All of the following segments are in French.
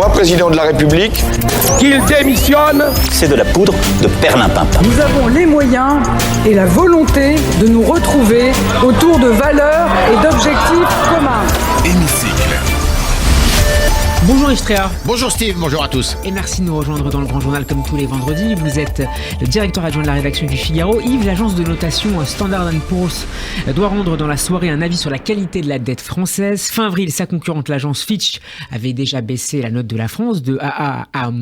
moi président de la République, qu'il démissionne. C'est de la poudre de perlimpinpin. Nous avons les moyens et la volonté de nous retrouver autour de valeurs et d'objectifs communs. Hémicycle. Bonjour Yves Tréhard. Bonjour Steve, bonjour à tous. Et merci de nous rejoindre dans le Grand Journal comme tous les vendredis. Vous êtes le directeur adjoint de la rédaction du Figaro. Yves, l'agence de notation Standard & Poor's doit rendre dans la soirée un avis sur la qualité de la dette française. Fin avril, sa concurrente, l'agence Fitch, avait déjà baissé la note de la France de AA à A-.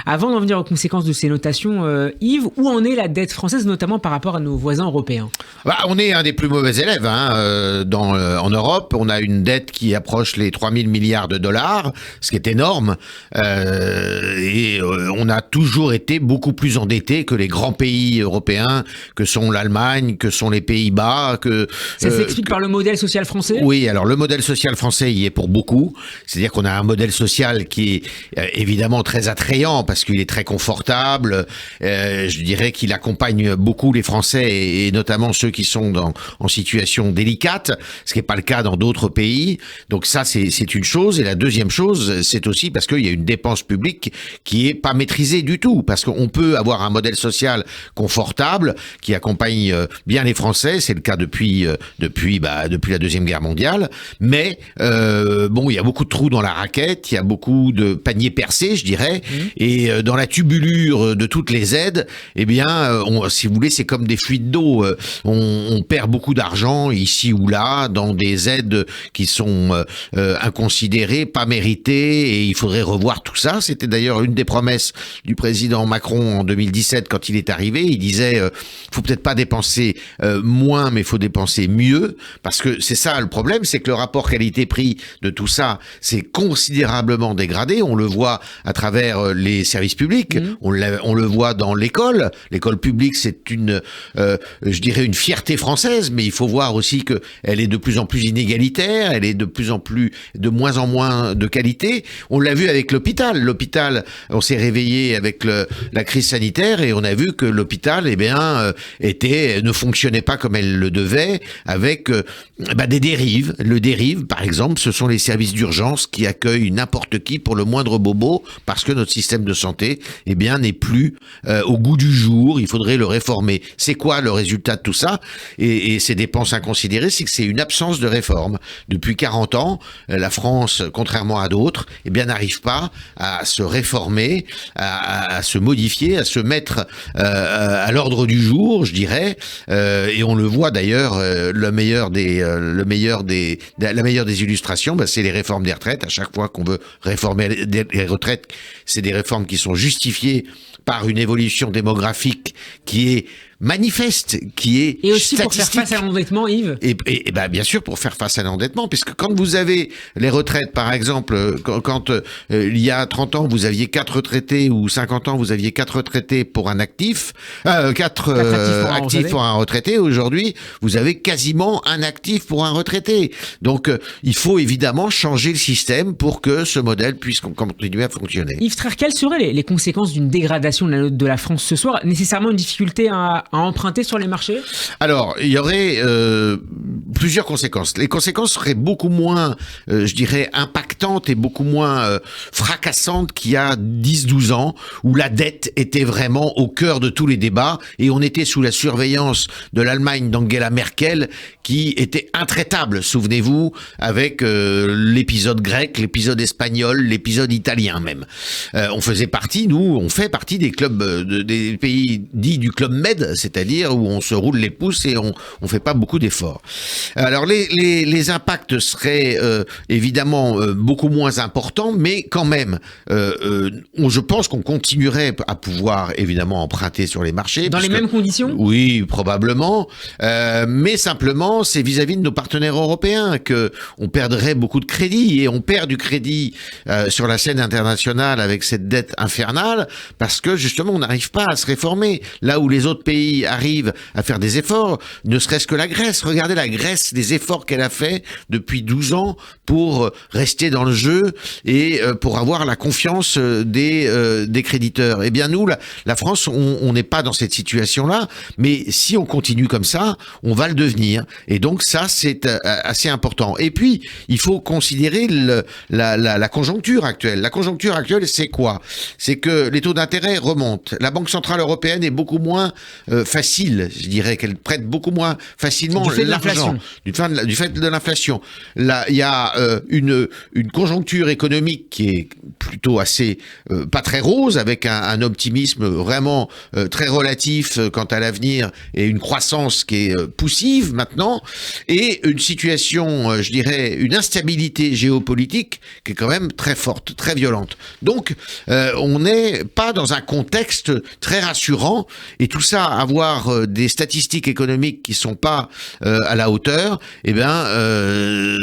Avant d'en venir aux conséquences de ces notations, Yves, où en est la dette française, notamment par rapport à nos voisins européens ? On est un des plus mauvais élèves en Europe. On a une dette qui approche les 3 000 milliards de dollars. Ce qui est énorme, on a toujours été beaucoup plus endettés que les grands pays européens, que sont l'Allemagne, que sont les Pays-Bas. Ça s'explique par le modèle social français ? Oui, alors le modèle social français y est pour beaucoup. C'est-à-dire qu'on a un modèle social qui est évidemment très attrayant parce qu'il est très confortable. Je dirais qu'il accompagne beaucoup les Français et notamment ceux qui sont en situation délicate, ce qui n'est pas le cas dans d'autres pays. Donc ça, c'est une chose. Et la deuxième chose, c'est aussi parce qu'il y a une dépense publique qui est pas maîtrisée du tout, parce qu'on peut avoir un modèle social confortable qui accompagne bien les Français, c'est le cas depuis la Deuxième Guerre mondiale, mais il y a beaucoup de trous dans la raquette, il y a beaucoup de paniers percés, je dirais, et dans la tubulure de toutes les aides, si vous voulez, c'est comme des fuites d'eau, on perd beaucoup d'argent ici ou là dans des aides qui sont inconsidérées, pas méritées, et il faudrait revoir tout ça. C'était d'ailleurs une des promesses du président Macron en 2017 quand il est arrivé. Il disait faut peut-être pas dépenser moins, mais il faut dépenser mieux, parce que c'est ça le problème, c'est que le rapport qualité-prix de tout ça s'est considérablement dégradé. On le voit à travers les services publics, on le voit dans l'école. L'école publique, c'est une fierté française, mais il faut voir aussi que elle est de plus en plus inégalitaire, elle est de moins en moins de qualité. On l'a vu avec l'hôpital. L'hôpital, on s'est réveillé avec la crise sanitaire et on a vu que l'hôpital, ne fonctionnait pas comme elle le devait, avec des dérives. Le dérive, par exemple, ce sont les services d'urgence qui accueillent n'importe qui pour le moindre bobo, parce que notre système de santé, n'est plus au goût du jour. Il faudrait le réformer. C'est quoi le résultat de tout ça ? Et ces dépenses inconsidérées, c'est que c'est une absence de réforme. Depuis 40 ans, la France, contrairement à d'autres, n'arrive pas à se réformer, à se modifier, à se mettre à l'ordre du jour, je dirais. Et on le voit d'ailleurs, la meilleure des illustrations, c'est les réformes des retraites. À chaque fois qu'on veut réformer les retraites, c'est des réformes qui sont justifiées par une évolution démographique qui est manifeste, qui est et aussi statistique. Pour faire face à l'endettement, Yves. Et bien sûr, pour faire face à l'endettement, puisque quand vous avez les retraites, par exemple, quand il y a 30 ans, vous aviez 4 retraités, ou 50 ans, vous aviez 4 retraités pour un actif, 4 actifs pour un retraité, aujourd'hui, vous avez quasiment un actif pour un retraité. Donc, il faut évidemment changer le système pour que ce modèle puisse continuer à fonctionner. Yves Tréhard, quelles seraient les conséquences d'une dégradation de la note de la France ce soir ? Nécessairement une difficulté à emprunter sur les marchés ? Alors, il y aurait plusieurs conséquences. Les conséquences seraient beaucoup moins, impactantes et beaucoup moins fracassantes qu'il y a 10-12 ans, où la dette était vraiment au cœur de tous les débats, et on était sous la surveillance de l'Allemagne d'Angela Merkel, qui était intraitable, souvenez-vous, avec l'épisode grec, l'épisode espagnol, l'épisode italien même. On fait partie des clubs, des pays dits du Club Med, c'est-à-dire où on se roule les pouces et on fait pas beaucoup d'efforts. Alors les impacts seraient évidemment beaucoup moins importants, mais quand même, je pense qu'on continuerait à pouvoir évidemment emprunter sur les marchés. Dans les mêmes conditions ? Oui, probablement, mais simplement c'est vis-à-vis de nos partenaires européens que on perdrait beaucoup de crédit, et on perd du crédit sur la scène internationale avec cette dette infernale parce que justement on n'arrive pas à se réformer. Là où les autres pays pays arrive à faire des efforts, ne serait-ce que la Grèce. Regardez la Grèce, les efforts qu'elle a fait depuis 12 ans pour rester dans le jeu et pour avoir la confiance des créditeurs. Eh bien nous, la France, on n'est pas dans cette situation-là, mais si on continue comme ça, on va le devenir. Et donc ça, c'est assez important. Et puis, il faut considérer la conjoncture actuelle. La conjoncture actuelle, c'est quoi? C'est que les taux d'intérêt remontent. La Banque Centrale Européenne est beaucoup moins facile, je dirais qu'elle prête beaucoup moins facilement l'argent. Du fait de l'inflation. Là, il y a une conjoncture économique qui est plutôt assez pas très rose, avec un optimisme vraiment très relatif quant à l'avenir et une croissance qui est poussive maintenant, et une situation, je dirais, une instabilité géopolitique qui est quand même très forte, très violente. Donc, on n'est pas dans un contexte très rassurant, et tout ça, avoir des statistiques économiques qui sont pas à la hauteur, eh bien,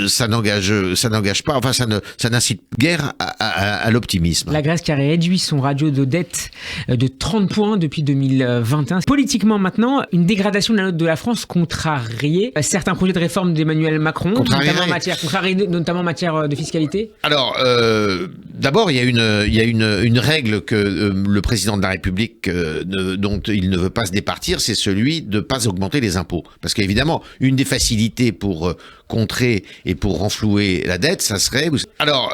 ça n'engage pas, enfin, ça n'incite guère à l'optimisme. La Grèce qui a réduit son ratio de dette de 30 points depuis 2021. Politiquement maintenant, une dégradation de la note de la France contrariée certains projets de réforme d'Emmanuel Macron, notamment en matière de fiscalité. Alors, d'abord, il y a une règle que le président de la République, dont il ne veut pas se départir, c'est celui de ne pas augmenter les impôts. Parce qu'évidemment, une des facilités pour contrer et pour renflouer la dette, ça serait... Alors,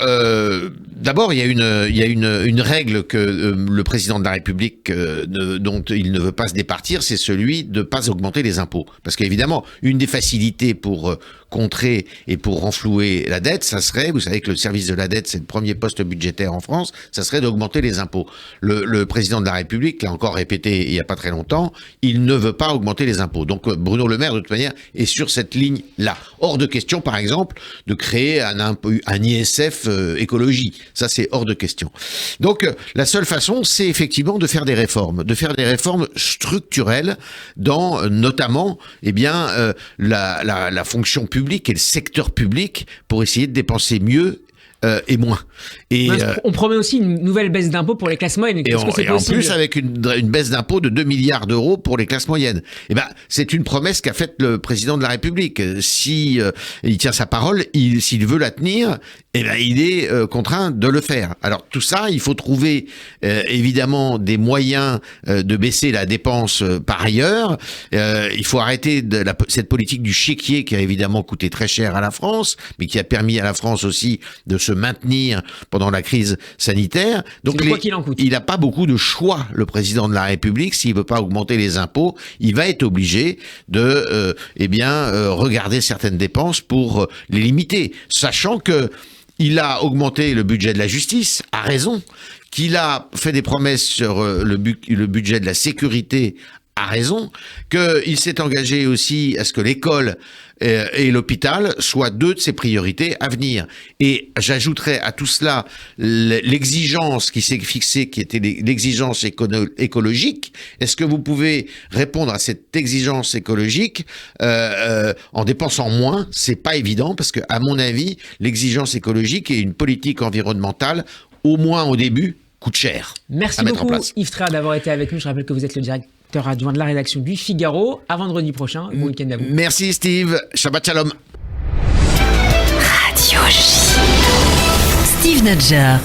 d'abord, il y a une règle que le président de la République, dont il ne veut pas se départir, c'est celui de ne pas augmenter les impôts. Parce qu'évidemment, une des facilités pour contrer et pour renflouer la dette, ça serait, vous savez que le service de la dette, c'est le premier poste budgétaire en France, ça serait d'augmenter les impôts. Le président de la République l'a encore répété il n'y a pas très longtemps, il ne veut pas augmenter les impôts. Donc Bruno Le Maire, de toute manière, est sur cette ligne-là. Hors de question, par exemple, de créer un ISF écologie. Ça, c'est hors de question. Donc, la seule façon, c'est effectivement de faire des réformes structurelles dans, notamment, eh bien, la fonction publique et le secteur public pour essayer de dépenser mieux et moins. Et on promet aussi une nouvelle baisse d'impôts pour les classes moyennes. Et en plus, avec une baisse d'impôts de 2 milliards d'euros pour les classes moyennes. Eh ben, c'est une promesse qu'a faite le président de la République. Si il tient sa parole, s'il veut la tenir, eh ben, il est contraint de le faire. Alors tout ça, il faut trouver évidemment des moyens de baisser la dépense par ailleurs. Il faut arrêter cette politique du chéquier qui a évidemment coûté très cher à la France, mais qui a permis à la France aussi de se maintenir pendant la crise sanitaire. Donc il n'a pas beaucoup de choix, le président de la République. S'il veut pas augmenter les impôts, il va être obligé de regarder certaines dépenses pour les limiter, sachant que il a augmenté le budget de la justice, à raison, qu'il a fait des promesses sur le budget de la sécurité, à raison, qu'il s'est engagé aussi à ce que l'école et l'hôpital soient deux de ses priorités à venir. Et j'ajouterais à tout cela l'exigence qui s'est fixée, qui était l'exigence écologique. Est-ce que vous pouvez répondre à cette exigence écologique en dépensant moins? C'est pas évident, parce que, à mon avis, l'exigence écologique et une politique environnementale, au moins au début, coûte cher. Merci beaucoup Yves Tréhard d'avoir été avec nous. Je rappelle que vous êtes le directeur adjoint de la rédaction du Figaro. À vendredi prochain. Bon week-end à vous. Merci Steve. Shabbat Shalom. Radio J. Steve Nadjar.